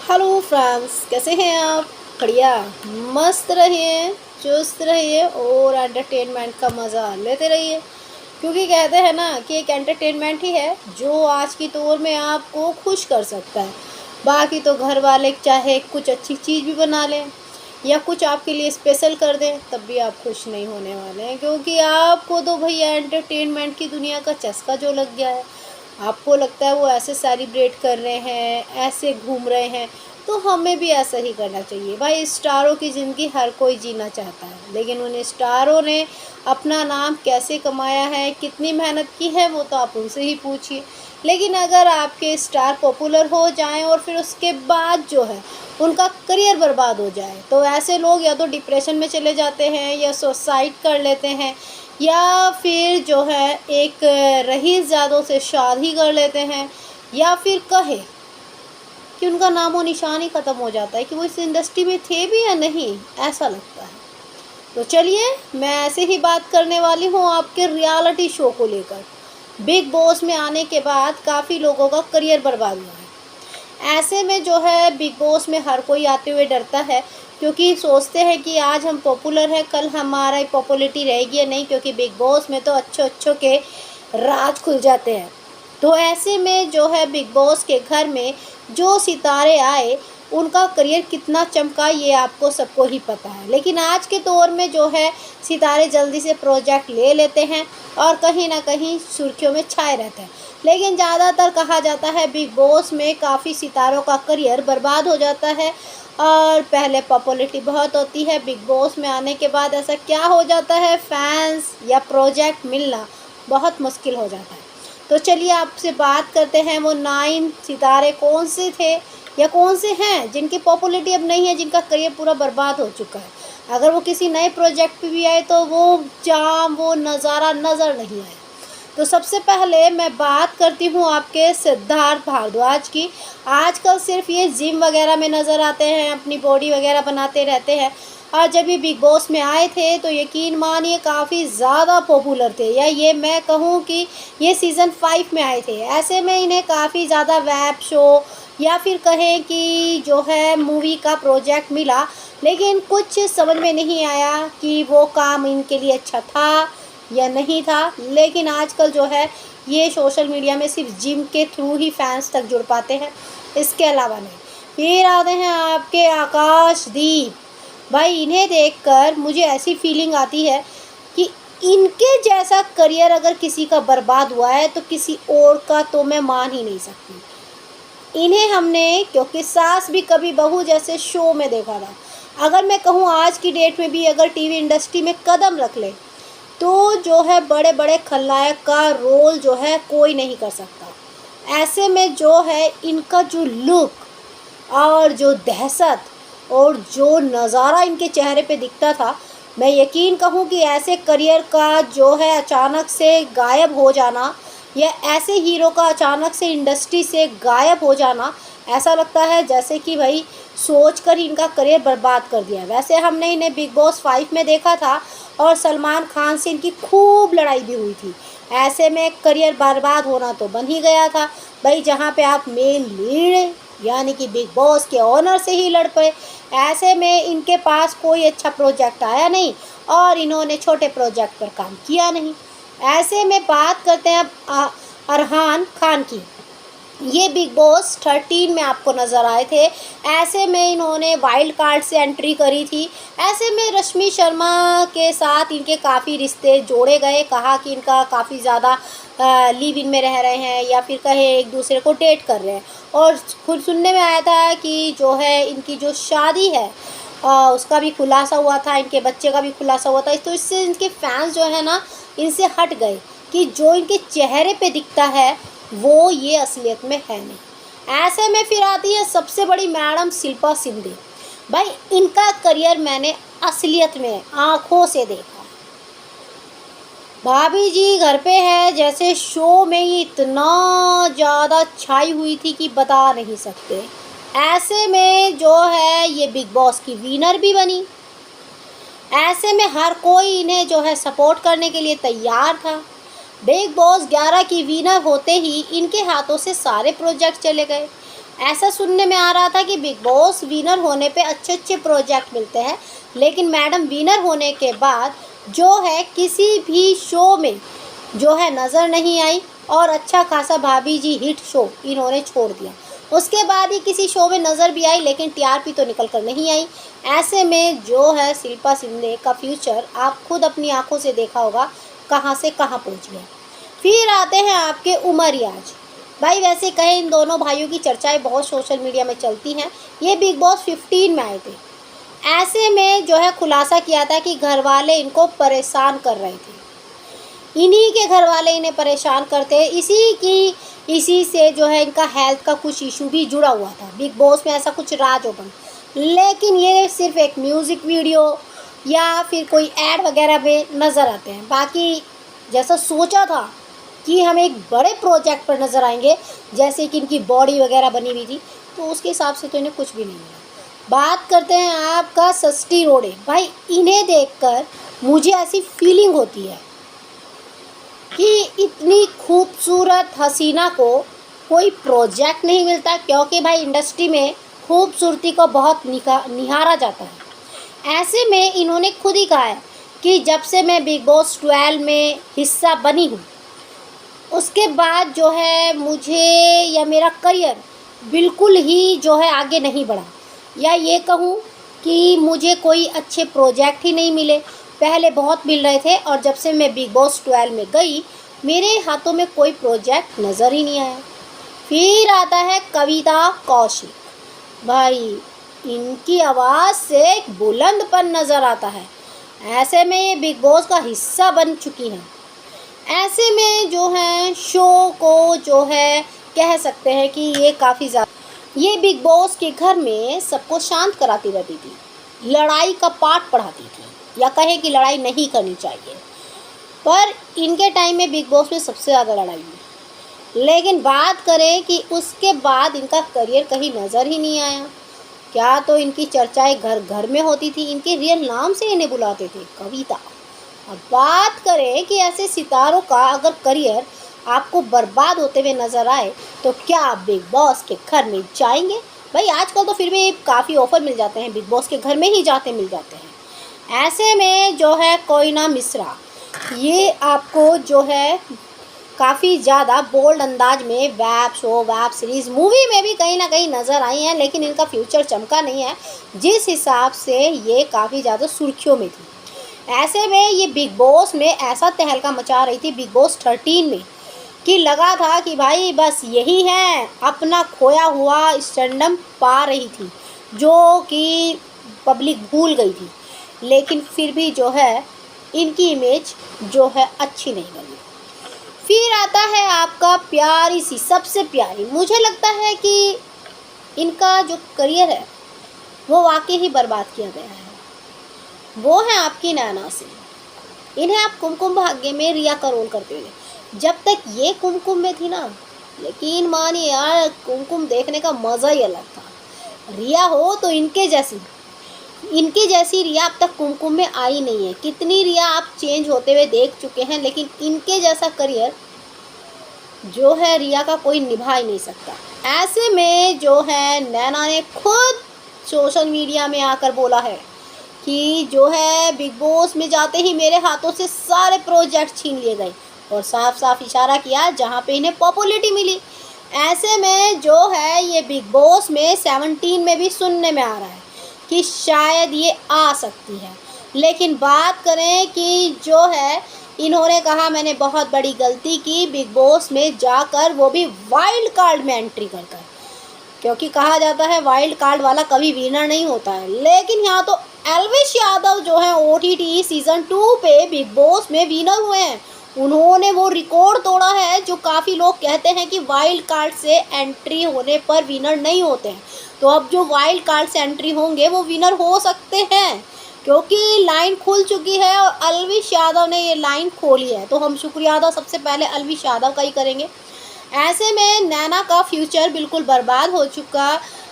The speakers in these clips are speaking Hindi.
हेलो फ्रेंड्स, कैसे हैं आप? बढ़िया। मस्त रहिए, चुस्त रहिए और एंटरटेनमेंट का मज़ा लेते रहिए, क्योंकि कहते हैं ना कि एक एंटरटेनमेंट ही है जो आज की दौर में आपको खुश कर सकता है। बाकी तो घर वाले चाहे कुछ अच्छी चीज़ भी बना लें या कुछ आपके लिए स्पेशल कर दें, तब भी आप खुश नहीं होने वाले हैं, क्योंकि आपको तो भैया एंटरटेनमेंट की दुनिया का चस्का जो लग गया है। आपको लगता है वो ऐसे सेलिब्रेट कर रहे हैं, ऐसे घूम रहे हैं, तो हमें भी ऐसा ही करना चाहिए। भाई, स्टारों की ज़िंदगी हर कोई जीना चाहता है, लेकिन उन स्टारों ने अपना नाम कैसे कमाया है, कितनी मेहनत की है, वो तो आप उनसे ही पूछिए। लेकिन अगर आपके स्टार पॉपुलर हो जाएं और फिर उसके बाद जो है उनका करियर बर्बाद हो जाए, तो ऐसे लोग या तो डिप्रेशन में चले जाते हैं या सुसाइड कर लेते हैं, या फिर जो है एक रईसज़ादों से शादी कर लेते हैं, या फिर कहे कि उनका नामो निशान ही ख़त्म हो जाता है कि वो इस इंडस्ट्री में थे भी या नहीं, ऐसा लगता है। तो चलिए, मैं ऐसे ही बात करने वाली हूँ आपके रियलिटी शो को लेकर। बिग बॉस में आने के बाद काफ़ी लोगों का करियर बर्बाद हुआ है। ऐसे में जो है बिग बॉस में हर कोई आते हुए डरता है, क्योंकि सोचते हैं कि आज हम पॉपुलर हैं, कल हमारा पॉपुलरिटी रहेगी या नहीं, क्योंकि बिग बॉस में तो अच्छे अच्छों के राज खुल जाते हैं। तो ऐसे में जो है बिग बॉस के घर में जो सितारे आए, उनका करियर कितना चमका ये आपको सबको ही पता है। लेकिन आज के दौर में जो है सितारे जल्दी से प्रोजेक्ट ले लेते हैं और कहीं ना कहीं सुर्खियों में छाए रहते हैं। लेकिन ज़्यादातर कहा जाता है बिग बॉस में काफ़ी सितारों का करियर बर्बाद हो जाता है, और पहले पॉपुलैरिटी बहुत होती है, बिग बॉस में आने के बाद ऐसा क्या हो जाता है, फैंस या प्रोजेक्ट मिलना बहुत मुश्किल हो जाता है। तो चलिए आपसे बात करते हैं वो 9 सितारे कौन से थे या कौन से हैं जिनकी पॉपुलैरिटी अब नहीं है, जिनका करियर पूरा बर्बाद हो चुका है। अगर वो किसी नए प्रोजेक्ट पे भी आए तो वो चाम, वो नज़ारा नज़र नहीं आया। तो सबसे पहले मैं बात करती हूँ आपके सिद्धार्थ भारद्वाज की। आजकल सिर्फ ये जिम वगैरह में नज़र आते हैं, अपनी बॉडी वगैरह बनाते रहते हैं, और जब ये बिग बॉस में आए थे तो यकीन मानिए काफ़ी ज़्यादा पॉपुलर थे, या ये मैं कहूँ कि ये सीज़न 5 में आए थे। ऐसे में इन्हें काफ़ी ज़्यादा वेब शो या फिर कहें कि जो है मूवी का प्रोजेक्ट मिला, लेकिन कुछ समझ में नहीं आया कि वो काम इनके लिए अच्छा था या नहीं था। लेकिन आजकल जो है ये सोशल मीडिया में सिर्फ जिम के थ्रू ही फैंस तक जुड़ पाते हैं, इसके अलावा नहीं। फिर आते हैं आपके आकाशदीप। भाई, इन्हें देखकर मुझे ऐसी फीलिंग आती है कि इनके जैसा करियर अगर किसी का बर्बाद हुआ है तो किसी और का तो मैं मान ही नहीं सकती। इन्हें हमने क्योंकि सास भी कभी बहू जैसे शो में देखा था। अगर मैं कहूँ आज की डेट में भी अगर टीवी इंडस्ट्री में कदम रख ले तो जो है बड़े बड़े खलनायक का रोल जो है कोई नहीं कर सकता। ऐसे में जो है इनका जो लुक और जो दहशत और जो नज़ारा इनके चेहरे पे दिखता था, मैं यकीन कहूँ कि ऐसे करियर का जो है अचानक से गायब हो जाना, या ऐसे हीरो का अचानक से इंडस्ट्री से गायब हो जाना, ऐसा लगता है जैसे कि भाई सोच कर ही इनका करियर बर्बाद कर दिया। वैसे हमने इन्हें बिग बॉस 5 में देखा था और सलमान खान से इनकी खूब लड़ाई भी हुई थी। ऐसे में करियर बर्बाद होना तो बन ही गया था भाई, जहाँ पे आप मेन लीड यानी कि बिग बॉस के ओनर से ही लड़ पड़े। ऐसे में इनके पास कोई अच्छा प्रोजेक्ट आया नहीं और इन्होंने छोटे प्रोजेक्ट पर काम किया नहीं। ऐसे में बात करते हैं अब अरहान खान की। ये बिग बॉस 13 में आपको नज़र आए थे। ऐसे में इन्होंने वाइल्ड कार्ड से एंट्री करी थी। ऐसे में रश्मि शर्मा के साथ इनके काफ़ी रिश्ते जोड़े गए, कहा कि इनका काफ़ी ज़्यादा लिव इन में रह रहे हैं या फिर कहे एक दूसरे को डेट कर रहे हैं, और खुद सुनने में आया था कि जो है इनकी जो शादी है उसका भी खुलासा हुआ था, इनके बच्चे का भी खुलासा हुआ था। तो इससे इनके फैंस जो है ना इनसे हट गए कि जो इनके चेहरे पे दिखता है वो ये असलियत में है नहीं। ऐसे में फिर आती है सबसे बड़ी मैडम शिल्पा शिंदे। भाई, इनका करियर मैंने असलियत में आंखों से देखा। भाभी जी घर पे है जैसे शो में ये इतना ज़्यादा छाई हुई थी कि बता नहीं सकते। ऐसे में जो है ये बिग बॉस की विनर भी बनी। ऐसे में हर कोई इन्हें जो है सपोर्ट करने के लिए तैयार था। बिग बॉस 11 की विनर होते ही इनके हाथों से सारे प्रोजेक्ट चले गए। ऐसा सुनने में आ रहा था कि बिग बॉस विनर होने पे अच्छे अच्छे प्रोजेक्ट मिलते हैं, लेकिन मैडम विनर होने के बाद जो है किसी भी शो में जो है नज़र नहीं आई, और अच्छा खासा भाभी जी हिट शो इन्होंने छोड़ दिया। उसके बाद ही किसी शो में नज़र भी आई, लेकिन टीआरपी तो निकल कर नहीं आई। ऐसे में जो है शिल्पा शिंदे का फ्यूचर आप खुद अपनी आंखों से देखा होगा कहाँ से कहाँ पहुँच गया। फिर आते हैं आपके उमर रियाज। भाई वैसे कहें इन दोनों भाइयों की चर्चाएं बहुत सोशल मीडिया में चलती हैं। ये बिग बॉस 15 में आए थे। ऐसे में जो है खुलासा किया था कि घर वाले इनको परेशान कर रहे थे, इन्हीं के घर वाले इन्हें परेशान करते हैं। इसी से जो है इनका हेल्थ का कुछ इशू भी जुड़ा हुआ था। बिग बॉस में ऐसा कुछ राज ओपन, लेकिन ये सिर्फ एक म्यूज़िक वीडियो या फिर कोई ऐड वगैरह में नज़र आते हैं। बाकी जैसा सोचा था कि हम एक बड़े प्रोजेक्ट पर नज़र आएंगे, जैसे कि इनकी बॉडी वगैरह बनी हुई थी, तो उसके हिसाब से तो इन्हें कुछ भी नहीं मिला। बात करते हैं आपका सस्ती रोडे। भाई इन्हें देखकर मुझे ऐसी फीलिंग होती है कि इतनी खूबसूरत हसीना को कोई प्रोजेक्ट नहीं मिलता, क्योंकि भाई इंडस्ट्री में खूबसूरती को बहुत निहारा जाता है। ऐसे में इन्होंने खुद ही कहा है कि जब से मैं बिग बॉस 12 में हिस्सा बनी हूँ, उसके बाद जो है मुझे या मेरा करियर बिल्कुल ही जो है आगे नहीं बढ़ा, या ये कहूँ कि मुझे कोई अच्छे प्रोजेक्ट ही नहीं मिले। पहले बहुत मिल रहे थे, और जब से मैं बिग बॉस 12 में गई मेरे हाथों में कोई प्रोजेक्ट नज़र ही नहीं आया। फिर आता है कविता कौशिक। भाई इनकी आवाज़ से एक बुलंदपन नज़र आता है। ऐसे में ये बिग बॉस का हिस्सा बन चुकी हैं। ऐसे में जो है शो को जो है कह सकते हैं कि ये काफ़ी ज़्यादा, ये बिग बॉस के घर में सबको शांत कराती रहती थी, लड़ाई का पाठ पढ़ाती थी, या कहें कि लड़ाई नहीं करनी चाहिए। पर इनके टाइम में बिग बॉस में सबसे ज़्यादा लड़ाई हुई। लेकिन बात करें कि उसके बाद इनका करियर कहीं नज़र ही नहीं आया। क्या तो इनकी चर्चाएं घर घर में होती थी, इनके रियल नाम से इन्हें बुलाते थे, कविता। अब बात करें कि ऐसे सितारों का अगर करियर आपको बर्बाद होते हुए नज़र आए तो क्या आप बिग बॉस के घर में जाएंगे? भाई आजकल तो फिर भी काफ़ी ऑफ़र मिल जाते हैं, बिग बॉस के घर में ही मिल जाते हैं। ऐसे में जो है कोयना मिश्रा, ये आपको जो है काफ़ी ज़्यादा बोल्ड अंदाज में web show, web series, movie में भी कहीं ना कहीं नज़र आई हैं, लेकिन इनका फ्यूचर चमका नहीं है जिस हिसाब से ये काफ़ी ज़्यादा सुर्खियों में थी। ऐसे में ये बिग बॉस में ऐसा तहलका मचा रही थी बिग बॉस 13 में कि लगा था कि भाई बस यही है, अपना खोया हुआ स्टैंडम पा रही थी, जो कि पब्लिक भूल गई थी। लेकिन फिर भी जो है इनकी इमेज जो है अच्छी नहीं बनी। फिर आता है आपका प्यारी सी, सबसे प्यारी, मुझे लगता है कि इनका जो करियर है वो वाकई ही बर्बाद किया गया है, वो है आपकी नैना सिंह। इन्हें आप कुमकुम भाग्य में रिया का रोल करते हुए, जब तक ये कुमकुम में थी ना, यकीन मानिए यार कुमकुम देखने का मज़ा ही अलग था। रिया हो तो इनके जैसी रिया अब तक कुमकुम में आई नहीं है। कितनी रिया आप चेंज होते हुए देख चुके हैं, लेकिन इनके जैसा करियर जो है रिया का कोई निभा ही नहीं सकता। ऐसे में जो है नैना ने खुद सोशल मीडिया में आकर बोला है कि जो है बिग बॉस में जाते ही मेरे हाथों से सारे प्रोजेक्ट छीन लिए गए, और साफ साफ इशारा किया जहाँ पे इन्हें पॉपुलैरिटी मिली। ऐसे में जो है ये बिग बॉस में 17 में भी सुनने में आ रहा है कि शायद ये आ सकती है। लेकिन बात करें कि जो है इन्होंने कहा मैंने बहुत बड़ी गलती की बिग बॉस में जाकर, वो भी वाइल्ड कार्ड में एंट्री कर कर, क्योंकि कहा जाता है वाइल्ड कार्ड वाला कभी विनर नहीं होता है। लेकिन यहाँ तो एल्विश यादव जो है OTT सीज़न 2 पे बिग बॉस में विनर हुए हैं। उन्होंने वो रिकॉर्ड तोड़ा है जो काफ़ी लोग कहते हैं कि वाइल्ड कार्ड से एंट्री होने पर विनर नहीं होते हैं। तो अब जो वाइल्ड कार्ड से एंट्री होंगे वो विनर हो सकते हैं, क्योंकि लाइन खुल चुकी है और एल्विश यादव ने ये लाइन खोली है। तो हम शुक्रिया अदा सबसे पहले एल्विश यादव का ही करेंगे। ऐसे में नैना का फ्यूचर बिल्कुल बर्बाद हो चुका।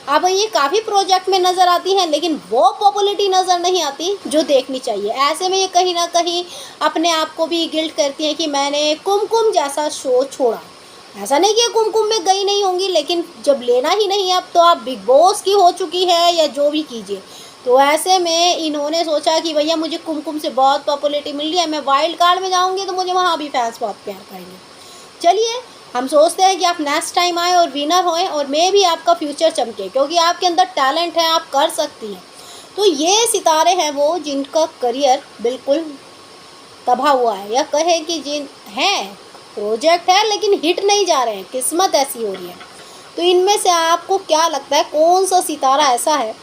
अब ये काफ़ी प्रोजेक्ट में नज़र आती हैं, लेकिन वो पॉपुलैरिटी नज़र नहीं आती जो देखनी चाहिए। ऐसे में ये कहीं ना कहीं अपने आप को भी गिल्ट करती हैं कि मैंने कुमकुम जैसा शो छोड़ा। ऐसा नहीं कि कुमकुम में गई नहीं होंगी, लेकिन जब लेना ही नहीं है अब तो आप बिग बॉस की हो चुकी है या जो भी कीजिए, तो ऐसे में इन्होंने सोचा कि भैया मुझे कुमकुम से बहुत पॉपुलैरिटी मिल रही है, मैं वाइल्ड कार्ड में जाऊंगी तो मुझे वहाँ भी फैंस बहुत प्यार करेंगे। चलिए, हम सोचते हैं कि आप नेक्स्ट टाइम आए और विनर होएं और मे भी आपका फ्यूचर चमके, क्योंकि आपके अंदर टैलेंट है, आप कर सकती हैं। तो ये सितारे हैं वो जिनका करियर बिल्कुल तबाह हुआ है, या कहे कि जिन हैं प्रोजेक्ट है लेकिन हिट नहीं जा रहे हैं, किस्मत ऐसी हो रही है। तो इनमें से आपको क्या लगता है कौन सा सितारा ऐसा है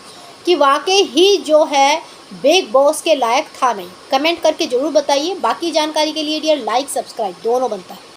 कि वाकई ही जो है बिग बॉस के लायक था नहीं? कमेंट करके ज़रूर बताइए। बाकी जानकारी के लिए डियर लाइक सब्सक्राइब दोनों बनता है।